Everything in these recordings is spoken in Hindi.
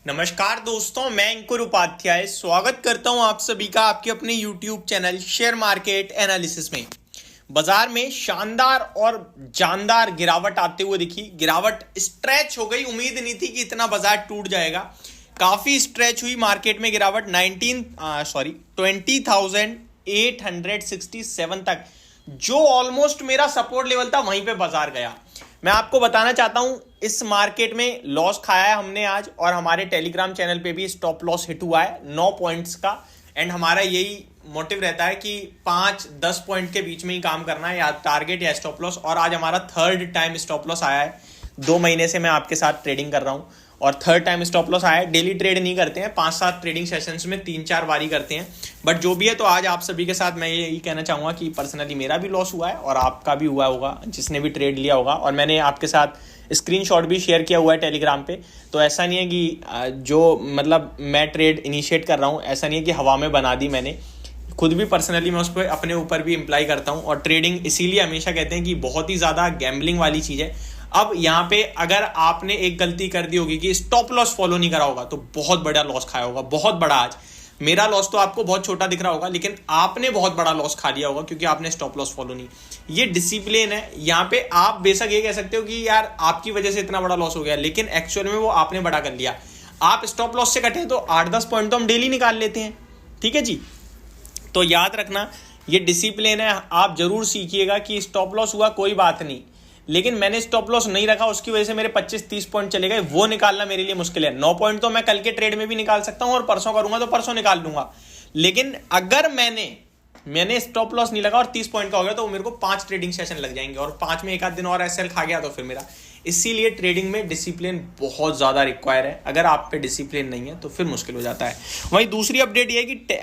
नमस्कार दोस्तों, मैं अंकुर उपाध्याय स्वागत करता हूं आप सभी का आपके अपने YouTube channel share market analysis में। बाजार में शानदार और जानदार गिरावट आते हुए दिखी। गिरावट स्ट्रेच हो गई, उम्मीद नहीं थी कि इतना बाजार टूट जाएगा। काफी स्ट्रेच हुई मार्केट में गिरावट 20,867 तक, जो ऑलमोस्ट मेरा सपोर्ट लेवल था, वहीं पे बाजार गया। मैं आपको बताना चाहता हूं इस मार्केट में लॉस खाया है हमने आज, और हमारे टेलीग्राम चैनल पे भी स्टॉप लॉस हिट हुआ है 9 पॉइंट्स का। एंड हमारा यही मोटिव रहता है कि 5-10 पॉइंट के बीच में ही काम करना है, या टारगेट या स्टॉप लॉस। और आज हमारा थर्ड टाइम स्टॉप लॉस आया है। 2 महीने से मैं आपके साथ ट्रेडिंग कर रहा हूं और थर्ड टाइम स्टॉप लॉस आया है। डेली ट्रेड नहीं करते हैं, 5-7 ट्रेडिंग सेशंस में 3-4 बारी करते हैं। बट जो भी है, तो आज आप सभी के साथ मैं यही कहना चाहूँगा कि पर्सनली मेरा भी लॉस हुआ है और आपका भी हुआ होगा, जिसने भी ट्रेड लिया होगा। और मैंने आपके साथ स्क्रीनशॉट भी शेयर किया हुआ है टेलीग्राम पे। तो ऐसा नहीं है कि जो मतलब मैं ट्रेड इनिशिएट कर रहा हूँ, ऐसा नहीं है कि हवा में बना दी मैंने। खुद भी पर्सनली मैं उस पर अपने ऊपर भी इम्प्लाई करता हूँ। और ट्रेडिंग इसीलिए हमेशा कहते हैं कि बहुत ही ज़्यादा गैम्बलिंग वाली चीज़ है। अब यहाँ पे अगर आपने एक गलती कर दी होगी कि स्टॉप लॉस फॉलो नहीं करा होगा, तो बहुत बड़ा लॉस खाया होगा, बहुत बड़ा। आज मेरा लॉस तो आपको बहुत छोटा दिख रहा होगा, लेकिन आपने बहुत बड़ा लॉस खा लिया होगा क्योंकि आपने स्टॉप लॉस फॉलो नहीं। ये डिसिप्लिन है। यहाँ पे आप बेशक ये कह सकते हो कि यार आपकी वजह से इतना बड़ा लॉस हो गया, लेकिन एक्चुअल में वो आपने बड़ा कर लिया। आप स्टॉप लॉस से कटे तो 8-10 पॉइंट तो हम डेली निकाल लेते हैं। ठीक है जी, तो याद रखना ये डिसिप्लिन है। आप जरूर सीखिएगा कि स्टॉप लॉस हुआ कोई बात नहीं, लेकिन मैंने स्टॉप लॉस नहीं रखा, उसकी वजह से मेरे 25-30 पॉइंट चले गए, वो निकालना मेरे लिए मुश्किल है। 9 पॉइंट तो मैं कल के ट्रेड में भी निकाल सकता हूं, और परसों करूंगा तो परसों निकाल लूंगा। लेकिन अगर मैंने स्टॉप लॉस नहीं लगा और 30 पॉइंट का हो गया, तो मेरे को 5 ट्रेडिंग सेशन लग जाएंगे, और 5 में एक आध दिन और एसएल खा गया तो फिर मेरा। इसीलिए ट्रेडिंग में डिसिप्लिन बहुत ज़्यादा रिक्वायर है। अगर आप पे डिसिप्लिन नहीं है तो फिर मुश्किल हो जाता है। वहीं दूसरी अपडेट ये है कि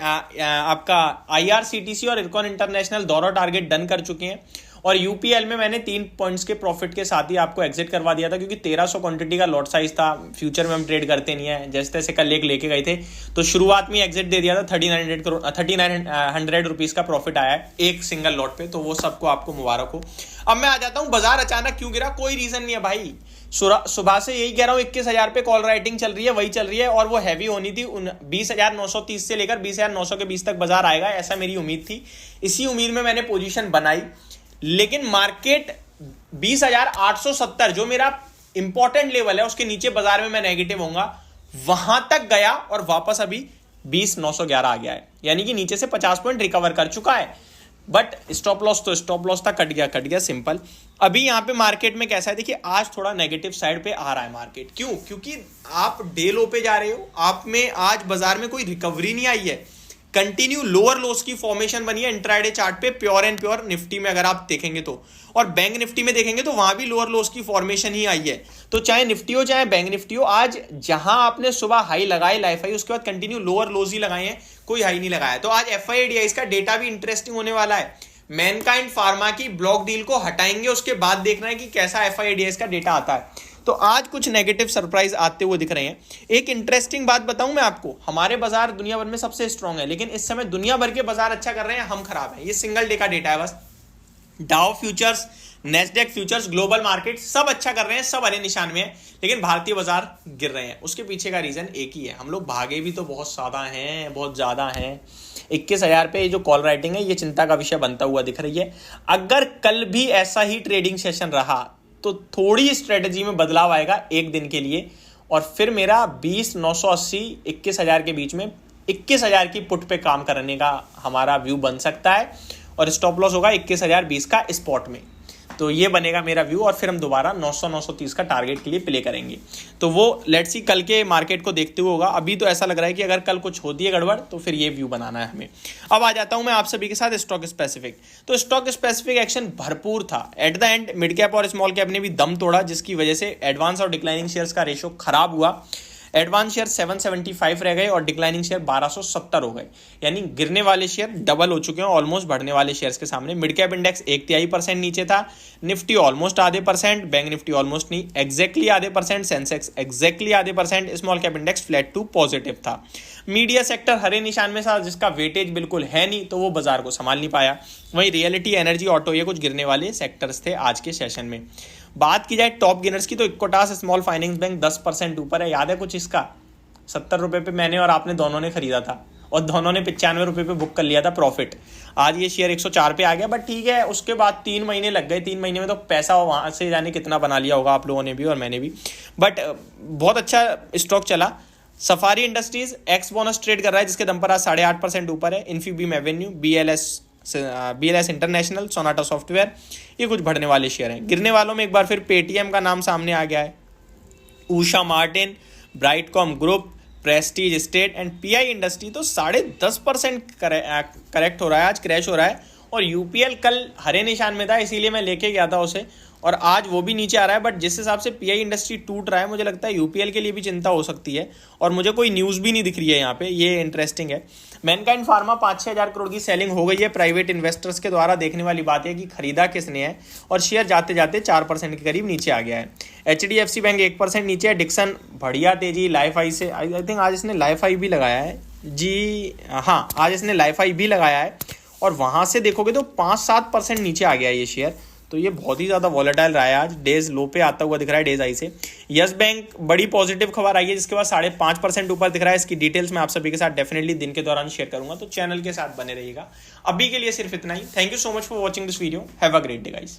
आपका IRCTC और इरकॉन इंटरनेशनल दोनों टारगेट डन कर चुके हैं। और यूपीएल में मैंने 3 पॉइंट्स के प्रॉफिट के साथ ही आपको एग्जिट करवा दिया था, क्योंककि 1300 क्वांटिटी का लॉट साइज था। फ्यूचर में हम ट्रेड करते नहीं है, जैसे तैसे कल एक लेके गए थे, तो शुरुआत में एग्जिट दे दिया था। 3900 रुपीज़ का प्रॉफिट आया है एक सिंगल लॉट पे, तो वो सबको आपको मुबारक हो। अब मैं आ जाता हूँ बाजार अचानक क्यों गिरा। कोई रीजन नहीं है भाई। सुबह से यही कह रहा हूँ, 21,000 पे कॉल राइटिंग चल रही है, वही चल रही है, और वो हैवी होनी थी। 20,930 से लेकर 20,900 के बीच तक बाजार आएगा, ऐसा मेरी उम्मीद थी। इसी उम्मीद में मैंने पोजीशन बनाई, लेकिन मार्केट 20,870 जो मेरा इंपॉर्टेंट लेवल है, उसके नीचे बाजार में मैं नेगेटिव होऊंगा, वहां तक गया और वापस अभी 20,911 आ गया है। यानी कि नीचे से 50 पॉइंट रिकवर कर चुका है। बट स्टॉप लॉस तो स्टॉप लॉस था, कट गया सिंपल। अभी यहां पे मार्केट में कैसा है, देखिए आज थोड़ा नेगेटिव साइड पे आ रहा है मार्केट। क्यों? क्योंकि आप डे लो पे जा रहे हो, आप में आज बाजार में कोई रिकवरी नहीं आई है। कंटिन्यू लोअर लोस की फॉर्मेशन बनी है इंट्राडे चार्ट पे, प्योर एंड प्योर निफ्टी में अगर आप देखेंगे तो, और बैंक निफ्टी में देखेंगे तो वहां भी लोअर लोस की फॉर्मेशन ही आई है। तो चाहे निफ्टी हो चाहे बैंक निफ्टी हो, आज जहां आपने सुबह हाई लगाए, लाइफ हाई, उसके बाद कंटिन्यू लोअर लोस ही लगाए हैं, कोई हाई नहीं लगाया। तो आज FIDIs का डेटा भी इंटरेस्टिंग होने वाला है। मैनकाइंड फार्मा की ब्लॉक डील को हटाएंगे, उसके बाद देखना है कि कैसा FIDIs का डेटा आता है। तो आज कुछ नेगेटिव सरप्राइज आते हुए दिख रहे हैं। एक इंटरेस्टिंग बात बताऊं मैं आपको, हमारे बाजार दुनिया भर में सबसे स्ट्रांग है, लेकिन इस समय दुनिया भर के बाजार अच्छा कर रहे हैं, हम खराब हैं। ये सिंगल डे का डेटा है बस। Dow futures, Nasdaq futures, global market सब अच्छा कर रहे हैं, सब हरे निशान में है, लेकिन भारतीय बाजार गिर रहे हैं। उसके पीछे का रीजन एक ही है, हम लोग भागे भी तो बहुत ज्यादा हैं। 21,000 पे जो कॉल राइटिंग है, ये चिंता का विषय बनता हुआ दिख रही है। अगर कल भी ऐसा ही ट्रेडिंग सेशन रहा तो थोड़ी स्ट्रेटजी में बदलाव आएगा एक दिन के लिए, और फिर मेरा 20,980 21,000 के बीच में 21,000 की पुट पे काम करने का हमारा व्यू बन सकता है, और स्टॉप लॉस होगा 21,020 का स्पॉट में। तो ये बनेगा मेरा व्यू, और फिर हम दोबारा 900-930 का टारगेट के लिए प्ले करेंगे। तो वो लेट्स सी कल के मार्केट को देखते हुए होगा। अभी तो ऐसा लग रहा है कि अगर कल कुछ होती है गड़बड़, तो फिर ये व्यू बनाना है हमें। अब आ जाता हूं मैं आप सभी के साथ स्टॉक स्पेसिफिक। तो स्टॉक स्पेसिफिक एक्शन भरपूर था। At the end mid cap और स्मॉल कैप ने भी दम तोड़ा, जिसकी वजह से एडवांस और डिक्लाइनिंग शेयर्स का रेशो खराब हुआ। एडवांस शेयर 775 रह गए और डिक्लाइनिंग शेयर 1270 हो गए। यानी गिरने वाले शेयर डबल हो चुके हैं ऑलमोस्ट बढ़ने वाले शेयर्स के सामने। मिड कैप इंडेक्स 1/3% नीचे था, निफ्टी ऑलमोस्ट आधे %, बैंक निफ्टी ऑलमोस्ट नहीं, एग्जैक्टली आधे %, सेंसेक्स एग्जैक्टली आधे %, small cap index flat to positive था। मीडिया सेक्टर हरे निशान में था, जिसका वेटेज बिल्कुल है नहीं, तो वो बाजार को संभाल नहीं पाया। वहीं रियलिटी, एनर्जी, ऑटो, ये कुछ गिरने वाले सेक्टर्स थे आज के सेशन में। बात की जाए टॉप गेनर्स की, तो इक्विटास स्मॉल फाइनेंस बैंक 10% ऊपर है। याद है कुछ इसका? ₹70 पे मैंने और आपने दोनों ने खरीदा था और दोनों ने ₹95 पे बुक कर लिया था प्रॉफिट। आज ये शेयर 104 पे आ गया, बट ठीक है, उसके बाद 3 महीने लग गए। 3 महीने में तो पैसा वहाँ से जाने कितना बना लिया होगा आप लोगों ने भी और मैंने भी, बट बहुत अच्छा स्टॉक चला। Safari industries x bonus trade कर रहा है, जिसके दम पर आज 8.5% ऊपर है। Infibeam Avenue, BLS international, Sonata software, ये कुछ बढ़ने वाले शेयर हैं। गिरने वालों में एक बार फिर पेटीएम का नाम सामने आ गया है, Usha Martin, Brightcom group, Prestige estate and PI industry तो 10.5% करेक्ट हो रहा है, आज क्रैश हो रहा है। और यूपीएल कल हरे निशान में था, इसीलिए मैं लेके गया था उसे, और आज वो भी नीचे आ रहा है। बट जिस हिसाब से पीआई इंडस्ट्री टूट रहा है, मुझे लगता है यूपीएल के लिए भी चिंता हो सकती है, और मुझे कोई न्यूज़ भी नहीं दिख रही है यहाँ पे, ये इंटरेस्टिंग है। मैनकाइंड फार्मा 5-6 हज़ार करोड़ की सेलिंग हो गई है प्राइवेट इन्वेस्टर्स के द्वारा। देखने वाली बात है कि खरीदा किसने है, और शेयर जाते जाते 4% के करीब नीचे आ गया है। HDFC बैंक 1% नीचे है। डिक्सन बढ़िया तेजी, लाइफ आई से आई थिंक आज इसने लाइफ आई भी लगाया है जी, हाँ आज इसने लाइफ आई भी लगाया है, और वहाँ से देखोगे तो 5-7% नीचे आ गया ये शेयर। तो ये बहुत ही ज़्यादा वॉलेटाइल रहा है, आज डेज लो पे आता हुआ दिख रहा है डेज आई से। यस बैंक बड़ी पॉजिटिव खबर आई है, जिसके बाद 5.5% ऊपर दिख रहा है। इसकी डिटेल्स मैं आप सभी के साथ डेफिनेटली दिन के दौरान शेयर करूंगा, तो चैनल के साथ बने रहिएगा। अभी के लिए सिर्फ इतना ही। Thank you so much for watching this video. Have a great day guys.